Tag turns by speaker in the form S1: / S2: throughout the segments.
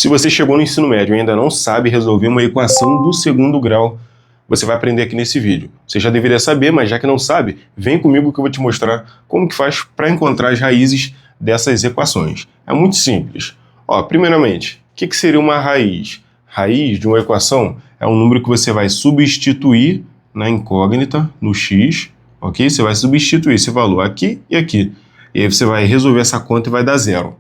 S1: Se você chegou no ensino médio e ainda não sabe resolver uma equação do segundo grau, você vai aprender aqui nesse vídeo. Você já deveria saber, mas já que não sabe, vem comigo que eu vou te mostrar como que faz para encontrar as raízes dessas equações. É muito simples. Primeiramente, o que seria uma raiz? Raiz de uma equação é um número que você vai substituir na incógnita, no x, ok? Você vai substituir esse valor aqui e aqui. E aí você vai resolver essa conta e vai dar zero,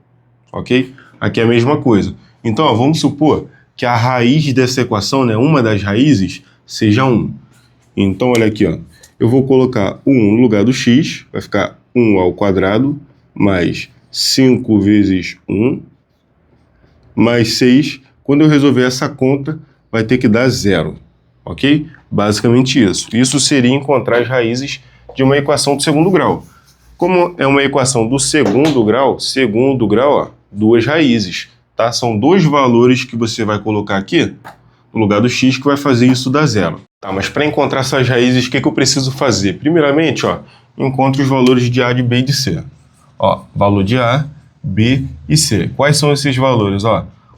S1: ok? Aqui é a mesma coisa. Então, vamos supor que a raiz dessa equação, né, uma das raízes, seja 1. Então, olha aqui, eu vou colocar 1 no lugar do x, vai ficar 1 ao quadrado, mais 5 vezes 1, mais 6. Quando eu resolver essa conta, vai ter que dar zero, ok? Basicamente isso. Isso seria encontrar as raízes de uma equação do segundo grau. Como é uma equação do segundo grau, duas raízes. Tá? São dois valores que você vai colocar aqui no lugar do x que vai fazer isso dar zero. Tá, mas para encontrar essas raízes, o que eu preciso fazer? Primeiramente, encontro os valores de A, de B e de C. Valor de A, B e C. Quais são esses valores?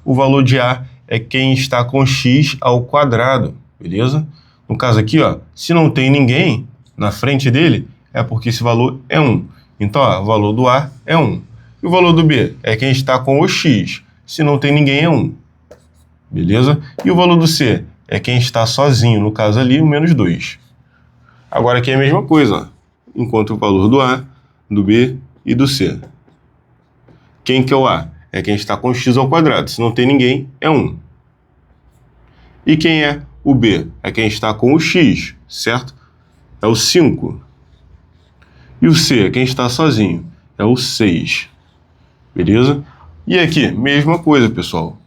S1: O valor de A é quem está com x ao quadrado, beleza? No caso aqui, se não tem ninguém na frente dele, é porque esse valor é 1. Então, o valor do A é 1. E o valor do B é quem está com o x. Se não tem ninguém, é 1. Beleza? E o valor do C é quem está sozinho, no caso ali, o menos 2. Agora aqui é a mesma coisa. Encontro o valor do A, do B e do C. Quem que é o A? É quem está com x ao quadrado. Se não tem ninguém, é 1. E quem é o B? É quem está com o x, certo? É o 5. E o C é quem está sozinho. É o 6. Beleza? E aqui, mesma coisa, pessoal.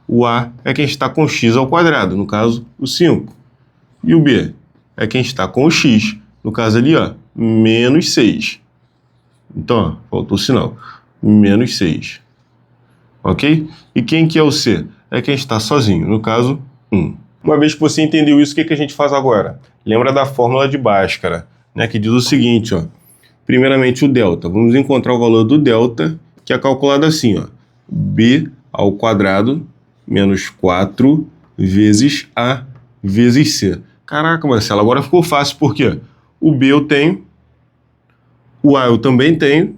S1: O A é quem está com x ao quadrado, no caso, o 5. E o B é quem está com o x, no caso ali, menos 6. Então, faltou o sinal. Menos 6. Ok? E quem que é o C? É quem está sozinho, no caso, 1. Uma vez que você entendeu isso, o que a gente faz agora? Lembra da fórmula de Bhaskara, né, que diz o seguinte, primeiramente o delta. Vamos encontrar o valor do delta, que é calculado assim, b ao quadrado menos 4 vezes A vezes C. Caraca, Marcelo, agora ficou fácil, por quê? O B eu tenho, o A eu também tenho,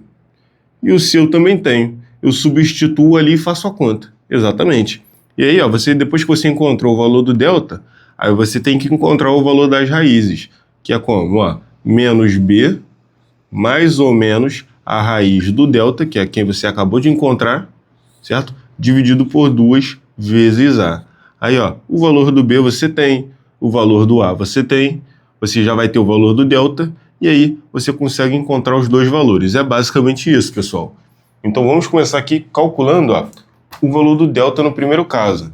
S1: e o C eu também tenho. Eu substituo ali e faço a conta. Exatamente. E aí, depois que você encontrou o valor do delta, aí você tem que encontrar o valor das raízes, que é como? Menos B mais ou menos a raiz do delta, que é quem você acabou de encontrar, certo? Dividido por 2 vezes A. Aí, o valor do B você tem, o valor do A você tem, você já vai ter o valor do delta, e aí você consegue encontrar os dois valores. É basicamente isso, pessoal. Então vamos começar aqui calculando o valor do delta no primeiro caso.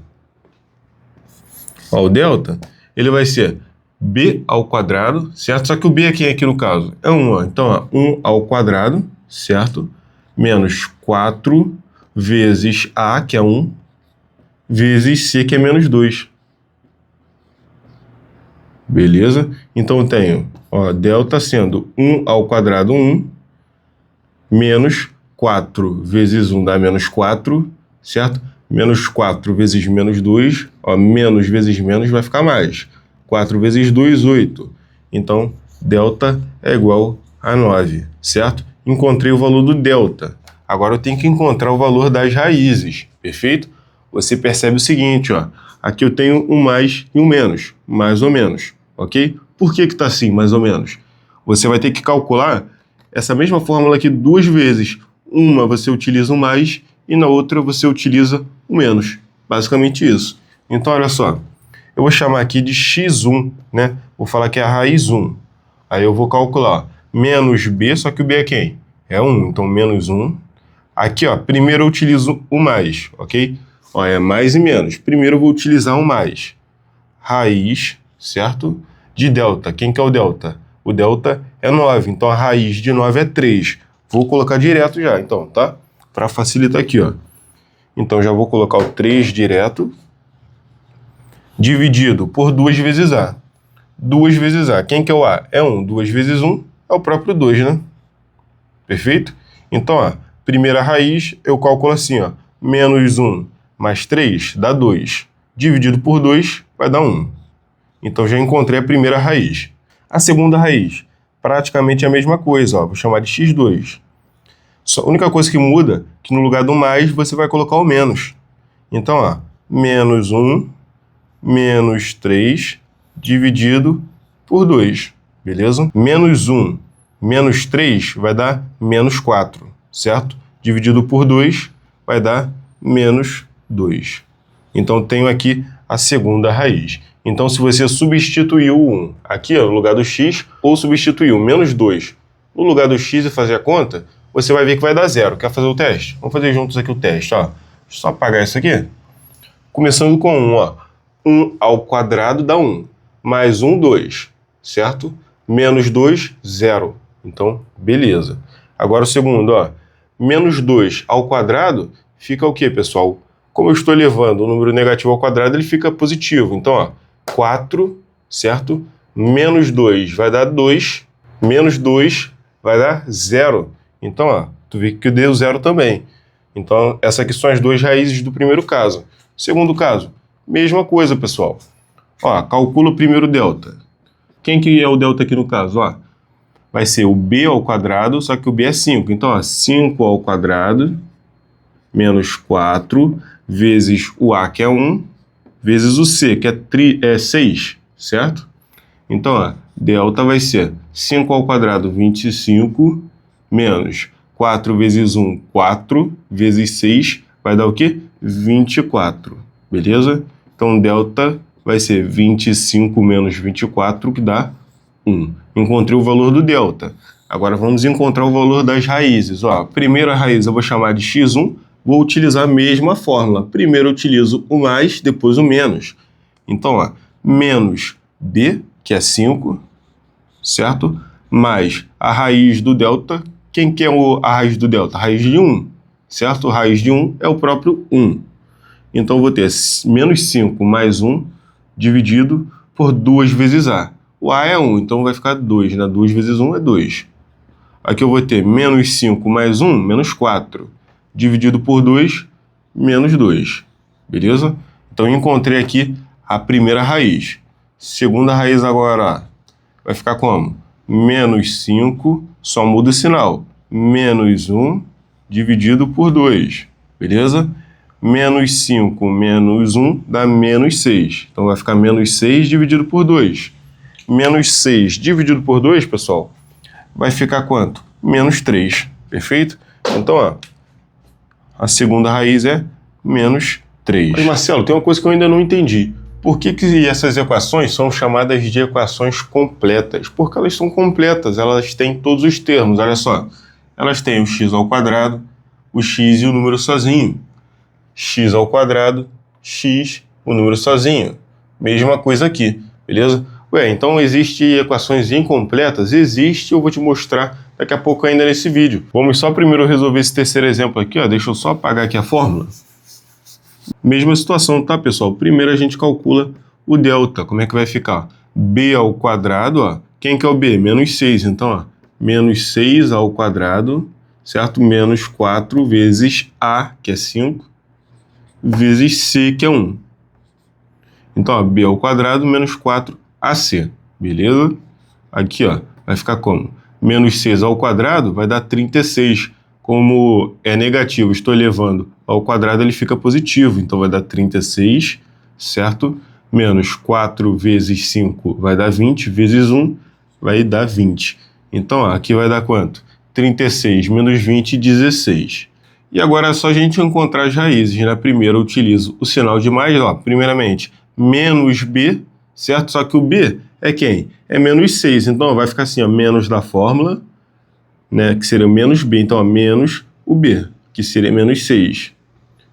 S1: O delta, ele vai ser b ao quadrado, certo? Só que o b aqui no caso é 1, Então, 1 ao quadrado, certo? Menos 4 vezes A, que é 1, vezes C, que é menos 2. Beleza? Então, eu tenho, delta sendo 1 ao quadrado, 1, menos 4 vezes 1 dá menos 4, certo? Menos 4 vezes menos 2, menos vezes menos vai ficar mais. 4 vezes 2, 8. Então, delta é igual a 9, certo? Encontrei o valor do delta. Agora eu tenho que encontrar o valor das raízes, perfeito? Você percebe o seguinte, aqui eu tenho um mais e um menos, mais ou menos, ok? Por que está assim, mais ou menos? Você vai ter que calcular essa mesma fórmula aqui duas vezes. Uma você utiliza o mais e na outra você utiliza o menos. Basicamente isso. Então, olha só. Eu vou chamar aqui de x1, né? Vou falar que é a raiz 1. Aí eu vou calcular, menos b, só que o b é quem? É 1, então menos 1. Aqui, primeiro eu utilizo o mais, ok? É mais e menos. Primeiro eu vou utilizar o mais. Raiz, certo? De delta. Quem que é o delta? O delta é 9, então a raiz de 9 é 3. Vou colocar direto já, então, tá? Para facilitar aqui, Então já vou colocar o 3 direto, dividido por 2 vezes A. 2 vezes A. Quem que é o A? É 1. 2 vezes 1 é o próprio 2, né? Perfeito? Então, primeira raiz, eu calculo assim, menos 1 mais 3 dá 2. Dividido por 2 vai dar 1. Então já encontrei a primeira raiz. A segunda raiz, praticamente a mesma coisa, ó, vou chamar de x2. Só a única coisa que muda é que no lugar do mais você vai colocar o menos. Então, ó, menos 1 menos 3 dividido por 2, beleza? Menos 1 menos 3 vai dar menos 4, certo? Dividido por 2 vai dar menos 2. Então, tenho aqui a segunda raiz. Então, se você substituir o 1 aqui ó, no lugar do x, ou substituir o menos 2 no lugar do x e fazer a conta, você vai ver que vai dar 0. Quer fazer o teste? Vamos fazer juntos aqui o teste. Ó. Deixa eu só apagar isso aqui. Começando com 1. Ó. 1 ao quadrado dá 1. Mais 1, 2. Certo? Menos 2, 0. Então, beleza. Agora o segundo. Ó. Menos 2 ao quadrado fica o quê, pessoal? Como eu estou levando o número negativo ao quadrado, ele fica positivo. Então, ó, 4, certo? Menos 2 vai dar 2. Menos 2 vai dar 0. Então, ó, tu vê que deu 0 também. Então, essas aqui são as duas raízes do primeiro caso. Segundo caso, mesma coisa, pessoal. Ó, calcula o primeiro delta. Quem que é o delta aqui no caso? Ó, vai ser o b ao quadrado, só que o b é 5. Então, ó, 5 ao quadrado menos 4 vezes o a, que é 1, vezes o c, que é 6, certo? Então, ó, delta vai ser 5 ao quadrado, 25, menos 4 vezes 1, 4, vezes 6, vai dar o quê? 24, beleza? Então, delta vai ser 25 menos 24, que dá 1. Encontrei o valor do delta. Agora, vamos encontrar o valor das raízes. Ó, a primeira raiz eu vou chamar de x1, vou utilizar a mesma fórmula. Primeiro eu utilizo o mais, depois o menos. Então, ó, menos b, que é 5, certo? Mais a raiz do delta. Quem que é a raiz do delta? A raiz de 1, certo? A raiz de 1 é o próprio 1. Então, eu vou ter menos 5 mais 1 dividido por 2 vezes a. O a é 1, então vai ficar 2, né? 2 vezes 1 é 2. Aqui eu vou ter menos 5 mais 1, menos 4. Dividido por 2, menos 2. Beleza? Então, eu encontrei aqui a primeira raiz. Segunda raiz agora, ó, vai ficar como? Menos 5, só muda o sinal. Menos 1 dividido por 2. Beleza? Menos 5 menos 1 dá menos 6. Então, vai ficar menos 6 dividido por 2. Menos 6 dividido por 2, pessoal, vai ficar quanto? Menos 3. Perfeito? Então, ó, a segunda raiz é menos 3. Mas, Marcelo, tem uma coisa que eu ainda não entendi. Por que essas equações são chamadas de equações completas? Porque elas são completas, elas têm todos os termos. Olha só, elas têm o x ao quadrado, o x e o número sozinho. X ao quadrado, x, o número sozinho. Mesma coisa aqui, beleza? Ué, então existem equações incompletas? Existe, eu vou te mostrar daqui a pouco ainda nesse vídeo. Vamos só primeiro resolver esse terceiro exemplo aqui, ó. Deixa eu só apagar aqui a fórmula. Mesma situação, tá, pessoal? Primeiro a gente calcula o delta. Como é que vai ficar? B ao quadrado, ó. Quem que é o B? Menos 6. Então, ó, menos 6 ao quadrado, certo? Menos 4 vezes A, que é 5, vezes C, que é 1. Então, ó, B ao quadrado menos 4AC. Beleza? Aqui, ó, vai ficar como? Menos 6 ao quadrado vai dar 36. Como é negativo, estou elevando ao quadrado, ele fica positivo. Então, vai dar 36, certo? Menos 4 vezes 5 vai dar 20, vezes 1 vai dar 20. Então, ó, aqui vai dar quanto? 36 menos 20, 16. E agora é só a gente encontrar as raízes. Na primeira, eu utilizo o sinal de mais. Ó, primeiramente, menos b, certo? Só que o b é quem? É menos 6. Então, ó, vai ficar assim, ó, menos da fórmula, né, que seria menos b, então ó, menos o b, que seria menos 6.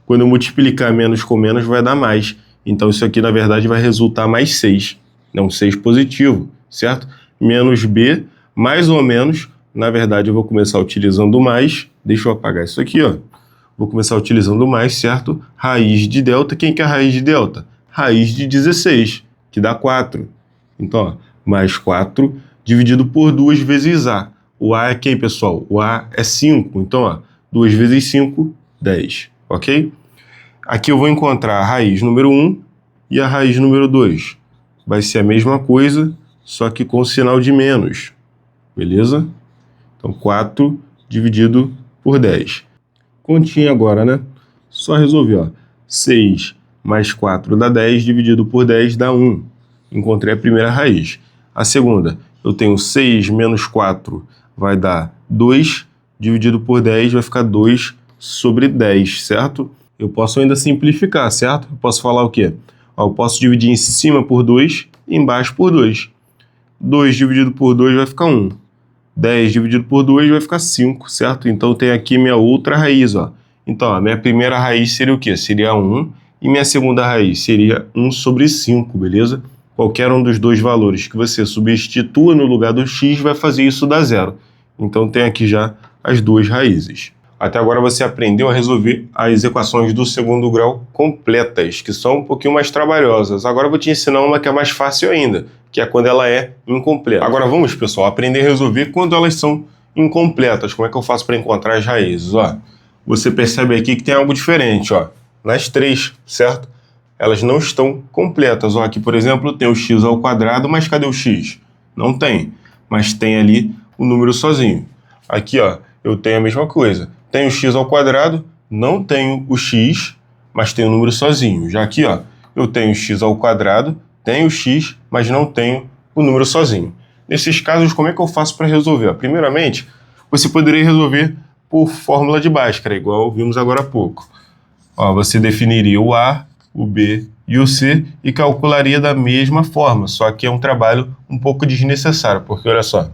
S1: Quando eu multiplicar menos com menos, vai dar mais. Então isso aqui, na verdade, vai resultar mais 6. É um 6 positivo, certo? Menos b, mais ou menos, na verdade eu vou começar utilizando mais. Deixa eu apagar isso aqui, ó. Vou começar utilizando mais, certo? Raiz de delta. Quem que é a raiz de delta? Raiz de 16, que dá 4. Então, ó, mais 4 dividido por 2 vezes a. O A é quem, pessoal? O A é 5. Então, ó, 2 vezes 5, 10. Ok? Aqui eu vou encontrar a raiz número 1 e a raiz número 2. Vai ser a mesma coisa, só que com o sinal de menos. Beleza? Então, 4 dividido por 10. Continha agora, né? Só resolver, ó. 6 mais 4 dá 10, dividido por 10 dá 1. Encontrei a primeira raiz. A segunda, eu tenho 6 menos 4 vai dar 2, dividido por 10 vai ficar 2 sobre 10, certo? Eu posso ainda simplificar, certo? Eu posso falar o quê? Ó, eu posso dividir em cima por 2 e embaixo por 2. 2 dividido por 2 vai ficar 1. 10 dividido por 2 vai ficar 5, certo? Então tem aqui minha outra raiz, ó. Então, a minha primeira raiz seria o quê? Seria 1. E minha segunda raiz seria 1 sobre 5, beleza? Qualquer um dos dois valores que você substitua no lugar do x vai fazer isso dar zero. Então tem aqui já as duas raízes. Até agora você aprendeu a resolver as equações do segundo grau completas, que são um pouquinho mais trabalhosas. Agora eu vou te ensinar uma que é mais fácil ainda, que é quando ela é incompleta. Agora vamos, pessoal, aprender a resolver quando elas são incompletas. Como é que eu faço para encontrar as raízes? Ó, você percebe aqui que tem algo diferente, ó. Nas três, certo? Elas não estão completas. Ó, aqui, por exemplo, tem o x ao quadrado, mas cadê o x? Não tem, mas tem ali o número sozinho. Aqui, ó, eu tenho a mesma coisa. Tenho o x ao quadrado, não tenho o x, mas tenho o número sozinho. Já aqui, ó, eu tenho o x ao quadrado, tenho o x, mas não tenho o número sozinho. Nesses casos, como é que eu faço para resolver? Primeiramente, você poderia resolver por fórmula de Bhaskara, igual vimos agora há pouco. Ó, você definiria o A, o B e o C e calcularia da mesma forma, só que é um trabalho um pouco desnecessário, porque olha só,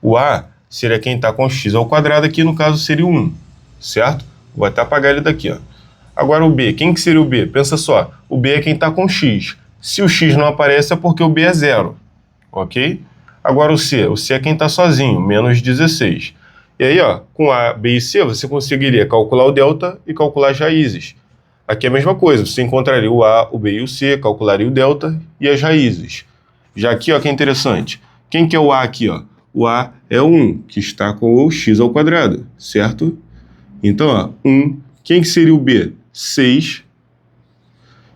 S1: o A seria quem está com x ao quadrado, aqui no caso seria o 1, certo? Vou até apagar ele daqui, ó. Agora o B, quem que seria o B? Pensa só, o B é quem está com x. Se o x não aparece é porque o B é zero, ok? Agora o C é quem está sozinho, menos 16. E aí, ó, com A, B e C você conseguiria calcular o delta e calcular as raízes. Aqui é a mesma coisa, você encontraria o A, o B e o C, calcularia o delta e as raízes. Já aqui, ó, que é interessante. Quem que é o A aqui, ó? O A é o 1, que está com o x ao quadrado, certo? Então, ó, 1. Quem que seria o B? 6.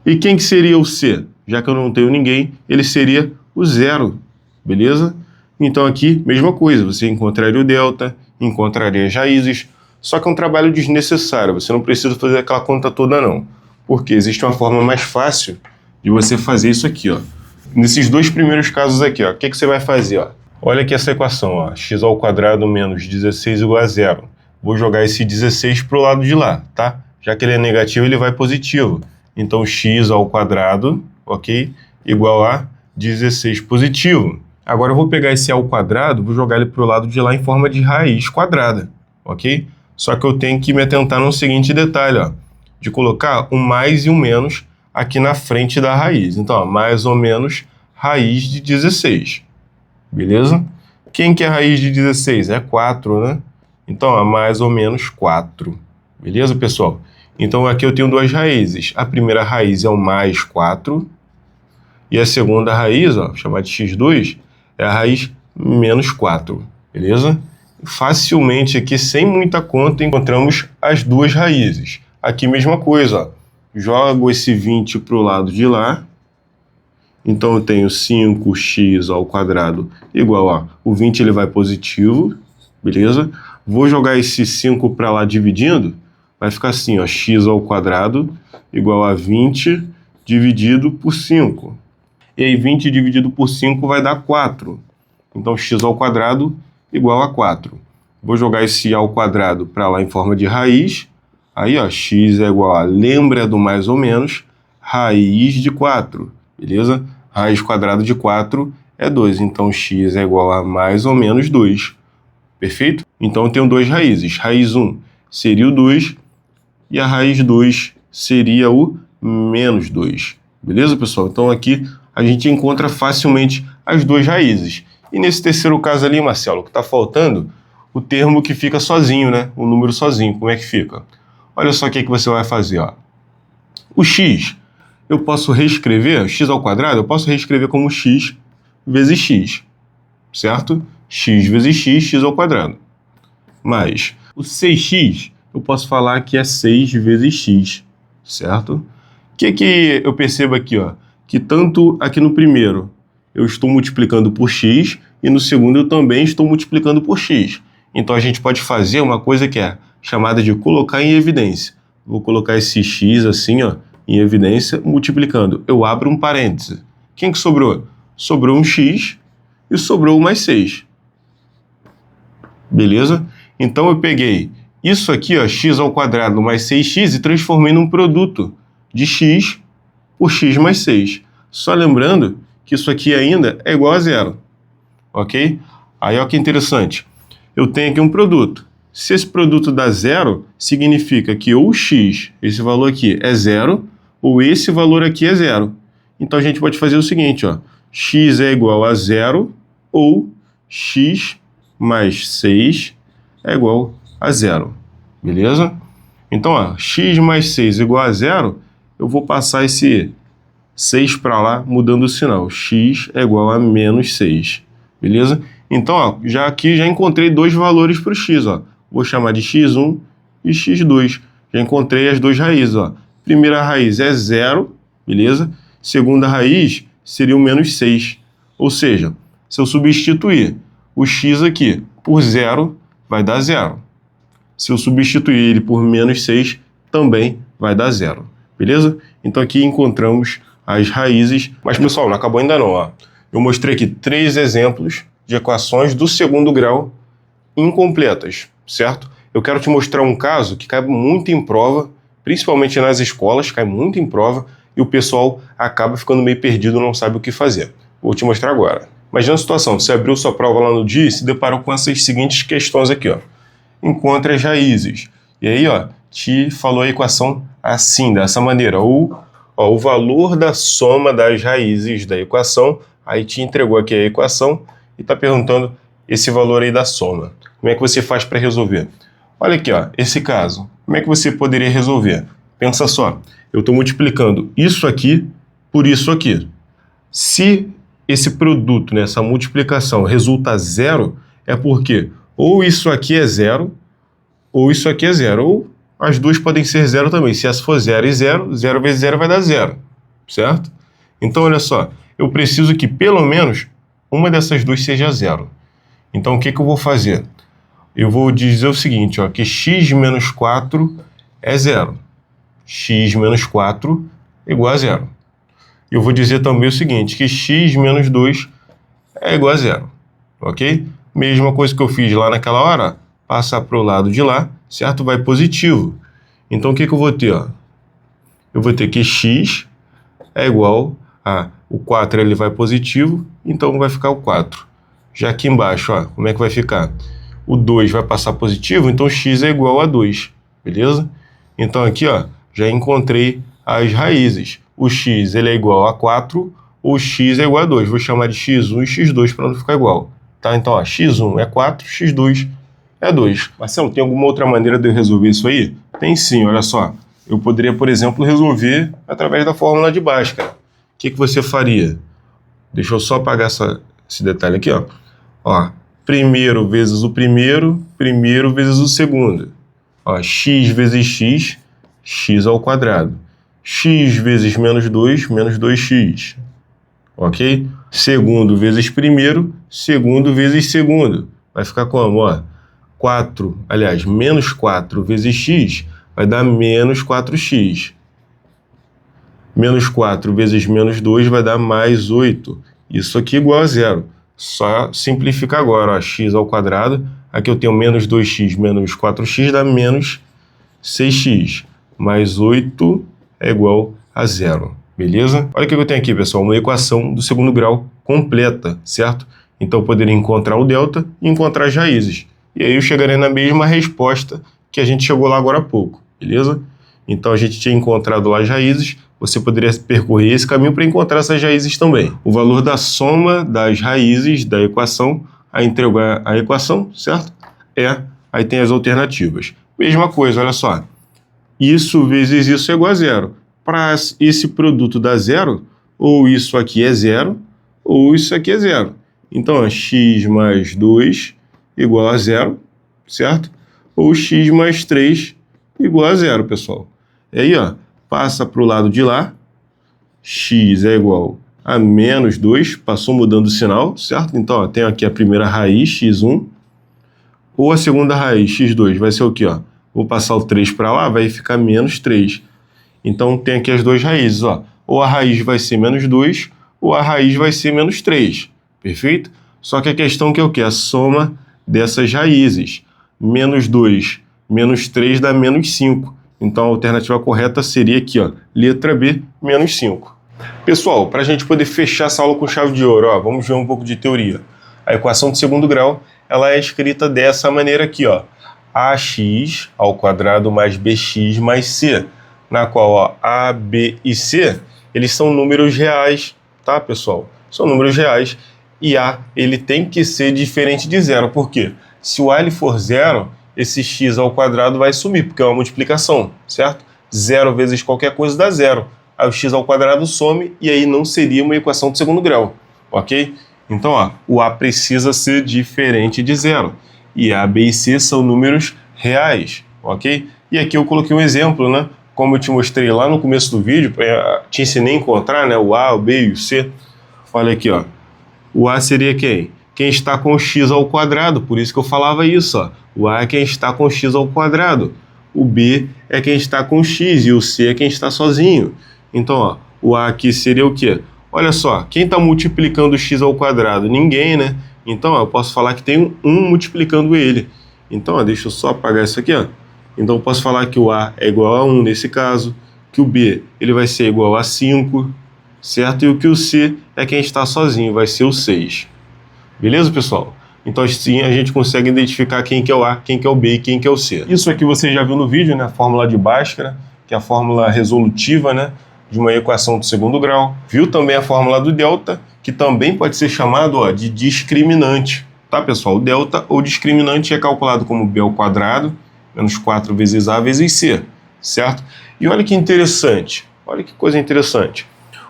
S1: E quem que seria o C? Já que eu não tenho ninguém, ele seria o 0, beleza? Então aqui, mesma coisa, você encontraria o delta, encontraria as raízes, só que é um trabalho desnecessário, você não precisa fazer aquela conta toda não, porque existe uma forma mais fácil de você fazer isso aqui, ó. Nesses dois primeiros casos aqui, ó, o que você vai fazer, ó? Olha aqui essa equação, ó, x ao quadrado menos 16 igual a 0. Vou jogar esse 16 para o lado de lá, tá? Já que ele é negativo, ele vai positivo. Então, x ao quadrado, ok? Igual a 16 positivo. Agora eu vou pegar esse ao quadrado, vou jogar ele para o lado de lá em forma de raiz quadrada, ok? Só que eu tenho que me atentar no seguinte detalhe, ó, de colocar um mais e um menos aqui na frente da raiz. Então, ó, mais ou menos raiz de 16, beleza? Quem que é a raiz de 16? É 4, né? Então, ó, mais ou menos 4, beleza, pessoal? Então, aqui eu tenho duas raízes. A primeira raiz é o mais 4, e a segunda raiz, ó, chamada de x2, é a raiz menos 4, beleza? Facilmente aqui, sem muita conta, encontramos as duas raízes. Aqui mesma coisa, ó. Jogo esse 20 para o lado de lá. Então eu tenho 5x ao quadrado igual a... O 20 ele vai positivo, beleza? Vou jogar esse 5 para lá dividindo. Vai ficar assim, ó, x ao quadrado igual a 20 dividido por 5. E aí 20 dividido por 5 vai dar 4. Então x ao quadrado igual a 4. Vou jogar esse ao quadrado para lá em forma de raiz. Aí, ó, x é igual a, lembra do mais ou menos, raiz de 4, beleza? Raiz quadrada de 4 é 2, então x é igual a mais ou menos 2, perfeito? Então eu tenho duas raízes, raiz 1 seria o 2 e a raiz 2 seria o menos 2, beleza, pessoal? Então aqui a gente encontra facilmente as duas raízes. E nesse terceiro caso ali, Marcelo, o que está faltando, o termo que fica sozinho, né? O número sozinho, como é que fica? Olha só o que você vai fazer, ó. O x, eu posso reescrever, x ao quadrado, eu posso reescrever como x vezes x, certo? X vezes x, x ao quadrado. Mas o 6x, eu posso falar que é 6 vezes x, certo? O que eu percebo aqui, ó? Que tanto aqui no primeiro eu estou multiplicando por x e no segundo eu também estou multiplicando por x. Então a gente pode fazer uma coisa que é chamada de colocar em evidência. Vou colocar esse x assim, ó, em evidência, multiplicando. Eu abro um parêntese. Quem que sobrou? Sobrou um x e sobrou mais 6. Beleza? Então eu peguei isso aqui, ó, x ao quadrado mais 6x e transformei num produto de x por x mais 6. Só lembrando que isso aqui ainda é igual a zero. Ok? Aí, ó que interessante. Eu tenho aqui um produto. Se esse produto dá zero, significa que ou x, esse valor aqui, é zero, ou esse valor aqui é zero. Então a gente pode fazer o seguinte, ó. X é igual a zero, ou x mais 6 é igual a zero. Beleza? Então, ó, x mais 6 igual a zero, eu vou passar esse 6 para lá, mudando o sinal. X é igual a menos 6. Beleza? Então, ó, aqui já encontrei dois valores para o x. Ó. Vou chamar de x1 e x2. Já encontrei as duas raízes. Ó. Primeira raiz é zero, beleza? Segunda raiz seria o menos 6. Ou seja, se eu substituir o x aqui por zero, vai dar zero. Se eu substituir ele por menos 6, também vai dar zero. Beleza? Então aqui encontramos as raízes. Mas, pessoal, não acabou ainda não. Ó. Eu mostrei aqui 3 exemplos de equações do segundo grau incompletas, certo? Eu quero te mostrar um caso que cai muito em prova, principalmente nas escolas, cai muito em prova, e o pessoal acaba ficando meio perdido, não sabe o que fazer. Vou te mostrar agora. Imagina a situação, você abriu sua prova lá no dia e se deparou com essas seguintes questões aqui, ó. Encontre as raízes. E aí, ó, te falou a equação assim, dessa maneira. Ou, ó, o valor da soma das raízes da equação, aí te entregou aqui a equação e está perguntando esse valor aí da soma. Como é que você faz para resolver? Olha aqui, ó, esse caso. Como é que você poderia resolver? Pensa só, eu estou multiplicando isso aqui por isso aqui. Se esse produto, né, essa multiplicação resulta zero, é porque ou isso aqui é zero, ou isso aqui é zero. Ou as duas podem ser zero também. Se essa for zero e zero, zero vezes zero vai dar zero, certo? Então, olha só, eu preciso que pelo menos uma dessas duas seja zero. Então, o que eu vou fazer? Eu vou dizer o seguinte, ó, que x menos 4 é zero. X menos 4 é igual a zero. Eu vou dizer também o seguinte, que x menos 2 é igual a zero, ok? Mesma coisa que eu fiz lá naquela hora, passar para o lado de lá, certo? Vai positivo. Então, o que eu vou ter? Ó? Eu vou ter que x é igual a... O 4 ele vai positivo, então vai ficar o 4. Já aqui embaixo, ó, como é que vai ficar? O 2 vai passar positivo, então x é igual a 2, beleza? Então aqui, ó, já encontrei as raízes. O x ele é igual a 4, o x é igual a 2. Vou chamar de x1 e x2 para não ficar igual. Tá? Então, ó, x1 é 4, x2 é 2. Marcelo, tem alguma outra maneira de eu resolver isso aí? Tem sim, olha só. Eu poderia, por exemplo, resolver através da fórmula de Bhaskara. O que você faria? Deixa eu só apagar esse detalhe aqui, ó. Ó, primeiro vezes o primeiro, primeiro vezes o segundo. Ó, x vezes x, x ao quadrado. X vezes menos 2, menos 2x. Ok? Segundo vezes primeiro, segundo vezes segundo. Vai ficar como? Ó, 4, aliás, menos 4 vezes x vai dar menos 4x. Menos 4 vezes menos 2 vai dar mais 8. Isso aqui é igual a zero. Só simplificar agora, ó, x ao quadrado. Aqui eu tenho menos 2x menos 4x dá menos 6x. Mais 8 é igual a zero. Beleza? Olha o que eu tenho aqui, pessoal. Uma equação do segundo grau completa, certo? Então eu poderia encontrar o delta e encontrar as raízes. E aí eu chegarei na mesma resposta que a gente chegou lá agora há pouco. Beleza? Então a gente tinha encontrado lá as raízes. Você poderia percorrer esse caminho para encontrar essas raízes também. O valor da soma das raízes da equação, a entregar a equação, certo? Aí tem as alternativas. Mesma coisa, olha só. Isso vezes isso é igual a zero. Para esse produto dar zero, ou isso aqui é zero, ou isso aqui é zero. Então, ó, x mais 2 igual a zero, certo? Ou x mais 3 igual a zero, pessoal. E aí, ó, passa para o lado de lá, x é igual a menos 2, passou mudando o sinal, certo? Então, ó, tenho aqui a primeira raiz, x1, ou a segunda raiz, x2, vai ser o quê? Ó? Vou passar o 3 para lá, vai ficar menos 3. Então, tem aqui as duas raízes, ó. Ou a raiz vai ser menos 2, ou a raiz vai ser menos 3, perfeito? Só que a questão que é o quê? A soma dessas raízes. Menos 2, menos 3 dá menos 5. Então, a alternativa correta seria aqui, ó, letra B, menos 5. Pessoal, para a gente poder fechar essa aula com chave de ouro, ó, vamos ver um pouco de teoria. A equação de segundo grau, ela é escrita dessa maneira aqui, ó. Ax ao quadrado mais bx mais c, na qual, ó, a, b e c, eles são números reais, tá, pessoal? São números reais e a, ele tem que ser diferente de zero. Por quê? Se o a ele for zero, esse x ao quadrado vai sumir, porque é uma multiplicação, certo? Zero vezes qualquer coisa dá zero. Aí o x ao quadrado some e aí não seria uma equação de segundo grau, ok? Então, ó, o a precisa ser diferente de zero. E a, b e c são números reais, ok? E aqui eu coloquei um exemplo, né? Como eu te mostrei lá no começo do vídeo, te ensinei a encontrar, né, o a, o b e o c. Olha aqui, ó. O a seria quem? Quem está com x ao quadrado, por isso que eu falava isso, ó. O a é quem está com x ao quadrado. O b é quem está com x e o c é quem está sozinho. Então, ó, o a aqui seria o quê? Olha só, quem está multiplicando x ao quadrado? Ninguém, né? Então, ó, eu posso falar que tem um multiplicando ele. Então, ó, deixa eu só apagar isso aqui, ó. Então, eu posso falar que o a é igual a 1 nesse caso, que o b ele vai ser igual a 5, certo? E o que o c é quem está sozinho, vai ser o 6. Beleza, pessoal? Então, assim, a gente consegue identificar quem que é o a, quem que é o b e quem que é o c. Isso aqui você já viu no vídeo, né? A fórmula de Bhaskara, que é a fórmula resolutiva, né, de uma equação de segundo grau. Viu também a fórmula do delta, que também pode ser chamado, ó, de discriminante. Tá, pessoal? O delta ou discriminante é calculado como b ao quadrado, menos 4 vezes a vezes c, certo? E olha que interessante, olha que coisa interessante.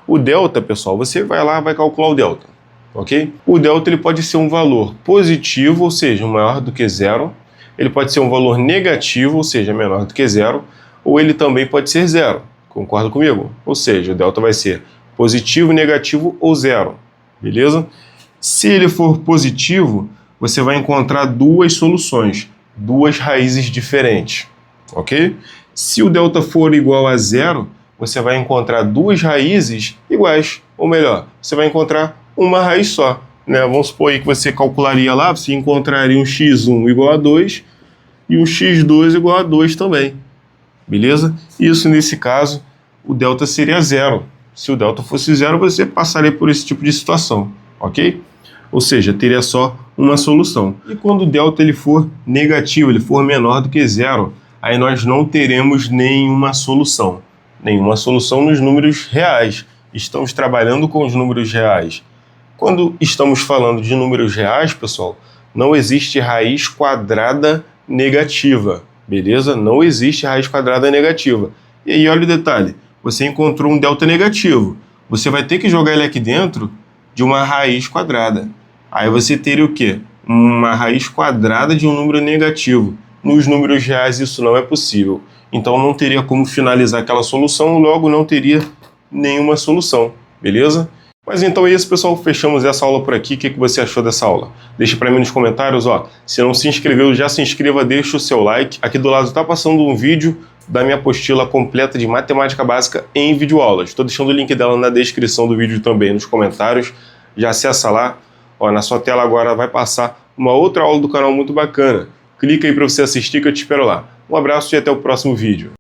S1: O delta, pessoal, você vai lá e vai calcular o delta, ok? O delta ele pode ser um valor positivo, ou seja, maior do que zero. Ele pode ser um valor negativo, ou seja, menor do que zero. Ou ele também pode ser zero. Concorda comigo? Ou seja, o delta vai ser positivo, negativo ou zero. Beleza? Se ele for positivo, você vai encontrar duas soluções, duas raízes diferentes. Ok? Se o delta for igual a zero, você vai encontrar duas raízes iguais. Ou melhor, você vai encontrar uma raiz só. Né? Vamos supor aí que você calcularia lá, você encontraria um x1 igual a 2 e um x2 igual a 2 também. Beleza? Isso, nesse caso, o delta seria zero. Se o delta fosse zero, você passaria por esse tipo de situação, ok? Ou seja, teria só uma solução. E quando o delta ele for negativo, ele for menor do que zero, aí nós não teremos nenhuma solução. Nenhuma solução nos números reais. Estamos trabalhando com os números reais. Quando estamos falando de números reais, pessoal, não existe raiz quadrada negativa. Beleza? Não existe raiz quadrada negativa. E aí, olha o detalhe. Você encontrou um delta negativo. Você vai ter que jogar ele aqui dentro de uma raiz quadrada. Aí você teria o quê? Uma raiz quadrada de um número negativo. Nos números reais isso não é possível. Então não teria como finalizar aquela solução, logo não teria nenhuma solução. Beleza? Mas então é isso, pessoal. Fechamos essa aula por aqui. O que você achou dessa aula? Deixa para mim nos comentários, ó. Se não se inscreveu, já se inscreva, deixa o seu like. Aqui do lado está passando um vídeo da minha apostila completa de matemática básica em videoaulas. Estou deixando o link dela na descrição do vídeo também, nos comentários. Já acessa lá. Ó, na sua tela agora vai passar uma outra aula do canal muito bacana. Clica aí para você assistir que eu te espero lá. Um abraço e até o próximo vídeo.